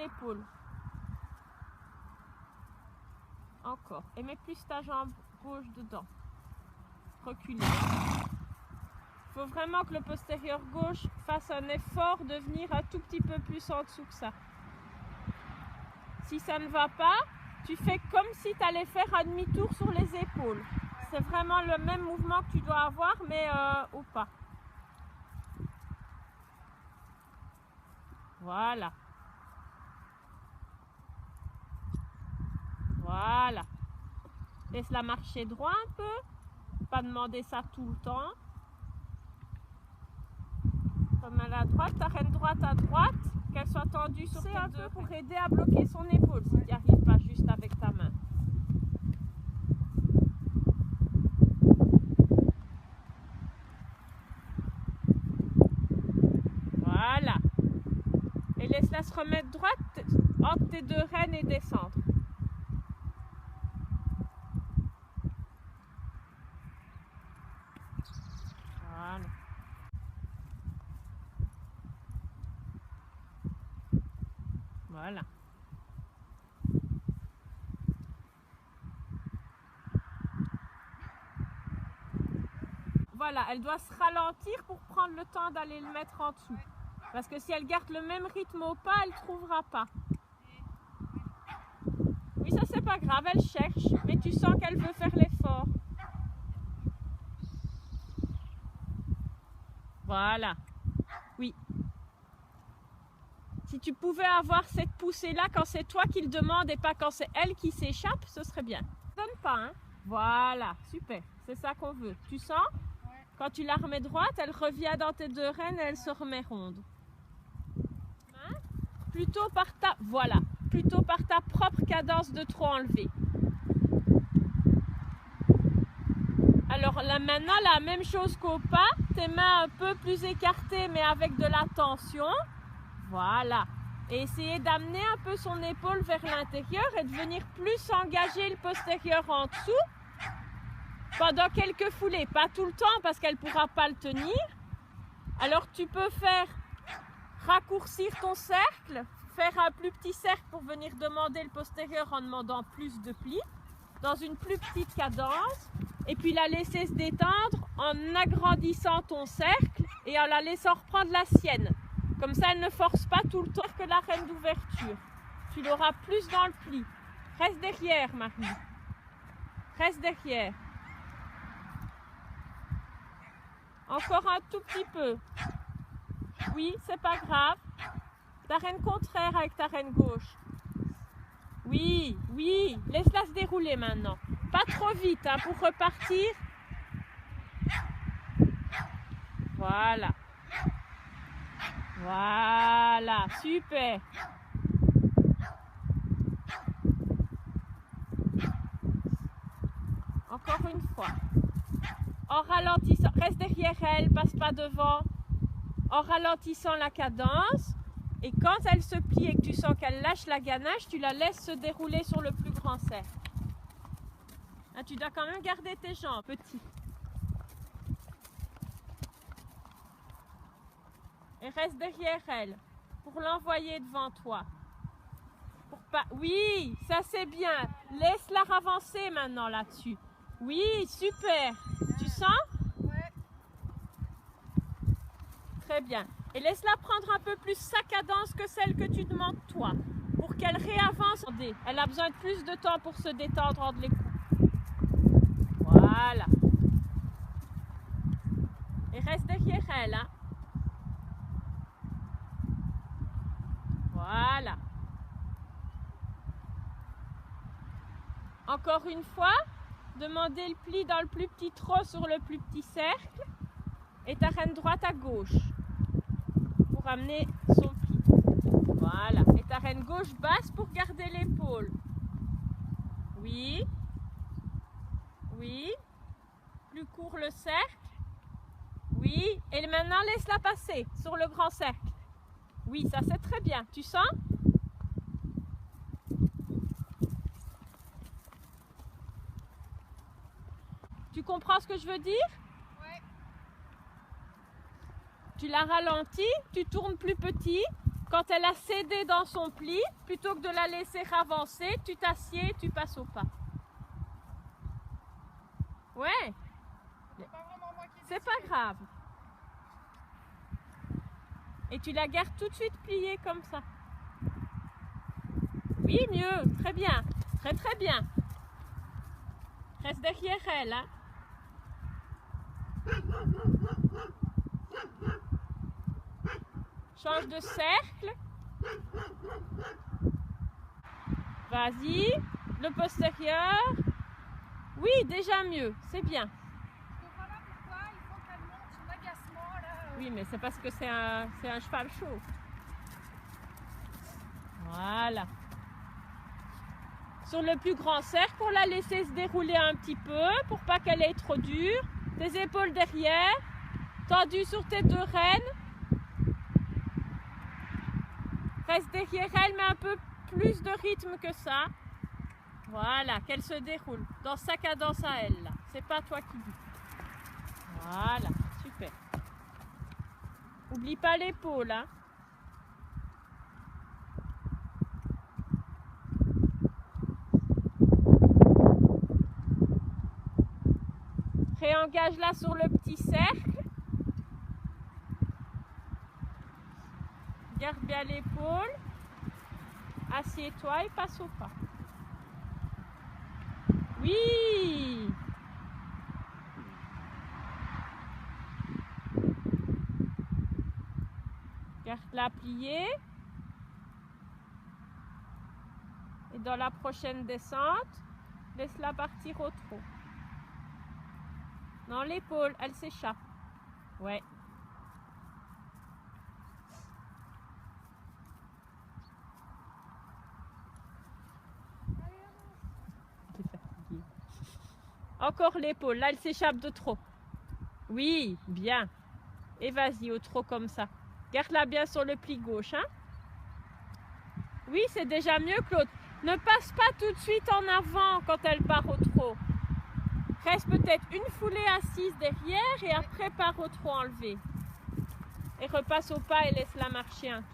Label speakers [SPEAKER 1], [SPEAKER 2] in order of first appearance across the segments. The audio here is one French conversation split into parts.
[SPEAKER 1] L'épaule. Encore. Et mets plus ta jambe gauche dedans. Reculer. Il faut vraiment que le postérieur gauche fasse un effort de venir un tout petit peu plus en dessous que ça. Si ça ne va pas, tu fais comme si tu allais faire un demi-tour sur les épaules. C'est vraiment le même mouvement que tu dois avoir, mais au pas. Voilà. Voilà. Laisse-la marcher droit un peu. Pas demander ça tout le temps. Comme à la droite, t'arrêtes droite à droite, qu'elle soit tendue sur tes deux pour aider à bloquer son épaule si tu n'y arrives pas juste avec ta main. Voilà. Et laisse-la se remettre droite entre tes deux rênes et descendre. Voilà. Voilà. Voilà, elle doit se ralentir pour prendre le temps d'aller le mettre en dessous. Parce que si elle garde le même rythme au pas, elle ne trouvera pas. Oui, ça c'est pas grave, elle cherche, mais tu sens qu'elle veut faire l'effort. Voilà. Oui. Si tu pouvais avoir cette poussée-là quand c'est toi qui le demande et pas quand c'est elle qui s'échappe, ce serait bien. Donne pas, hein. Voilà, super. C'est ça qu'on veut. Tu sens? Ouais. Quand tu la remets droite, elle revient dans tes deux rênes et elle se remet ronde. Hein? Plutôt par ta... Voilà. Plutôt par ta propre cadence de trop enlever. Alors là maintenant, la même chose qu'au pas, tes mains un peu plus écartées mais avec de la tension. Voilà. Et essayer d'amener un peu son épaule vers l'intérieur et de venir plus engager le postérieur en dessous pendant quelques foulées. Pas tout le temps parce qu'elle ne pourra pas le tenir. Alors tu peux faire raccourcir ton cercle, faire un plus petit cercle pour venir demander le postérieur en demandant plus de plis dans une plus petite cadence. Et puis la laisser se détendre en agrandissant ton cercle et en la laissant reprendre la sienne. Comme ça, elle ne force pas tout le temps que la reine d'ouverture. Tu l'auras plus dans le pli. Reste derrière, Marie. Reste derrière. Encore un tout petit peu. Oui, c'est pas grave. Ta reine contraire avec ta reine gauche. Oui, oui. Laisse-la se dérouler maintenant. Pas trop vite hein, pour repartir. Voilà. Voilà, super. Encore une fois. En ralentissant, reste derrière elle, passe pas devant. En ralentissant la cadence. Et quand elle se plie et que tu sens qu'elle lâche la ganache, tu la laisses se dérouler sur le plus grand cercle. Ah, tu dois quand même garder tes jambes, petit. Et reste derrière elle pour l'envoyer devant toi. Pour pas... Oui, ça c'est bien. Laisse-la avancer maintenant là-dessus. Oui, super. Tu sens? Ouais. Très bien. Et laisse-la prendre un peu plus sa cadence que celle que tu demandes toi. Pour qu'elle réavance. Elle a besoin de plus de temps pour se détendre entre les coups. Voilà. Et reste derrière elle, hein. Voilà. Encore une fois, demandez le pli dans le plus petit trot sur le plus petit cercle et ta reine droite à gauche pour amener son pli. Voilà. Et ta reine gauche basse pour garder l'épaule. Oui. Oui. Plus court le cercle. Oui. Et maintenant, laisse-la passer sur le grand cercle. Oui, ça c'est très bien. Tu sens? Tu comprends ce que je veux dire? Oui. Tu la ralentis, tu tournes plus petit. quand elle a cédé dans son pli, plutôt que de la laisser avancer, tu t'assieds, tu passes au pas. Ouais. C'est pas grave. Et tu la gardes tout de suite pliée comme ça. Oui, mieux. Très bien. Très très bien. Reste derrière elle. Hein. Change de cercle. Vas-y. Le postérieur. Oui, déjà mieux. C'est bien.
[SPEAKER 2] Voilà pourquoi il faut qu'elle monte son agacement là.
[SPEAKER 1] Oui, mais c'est parce que c'est un cheval chaud. Voilà. Sur le plus grand cercle, pour la laisser se dérouler un petit peu, pour pas qu'elle ait trop dur. Tes épaules derrière, tendues sur tes deux rênes. Reste derrière elle, mais un peu plus de rythme que ça. Voilà, qu'elle se déroule dans sa cadence à elle. C'est pas toi qui dis. Voilà, super. Oublie pas l'épaule, hein. Réengage-la sur le petit cercle. Garde bien l'épaule. Assieds-toi et passe au pas. Oui! Garde-la pliée. Et dans la prochaine descente, laisse-la partir au trot. Non, l'épaule, elle s'échappe. Ouais. Encore l'épaule, là elle s'échappe de trop. Oui, bien. Et vas-y, au trot comme ça. Garde-la bien sur le pli gauche. Hein? Oui, c'est déjà mieux, Claude. Ne passe pas tout de suite en avant quand elle part au trot. Reste peut-être une foulée assise derrière et après part au trot enlevé. Et repasse au pas et laisse-la marcher un coup.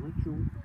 [SPEAKER 3] Muito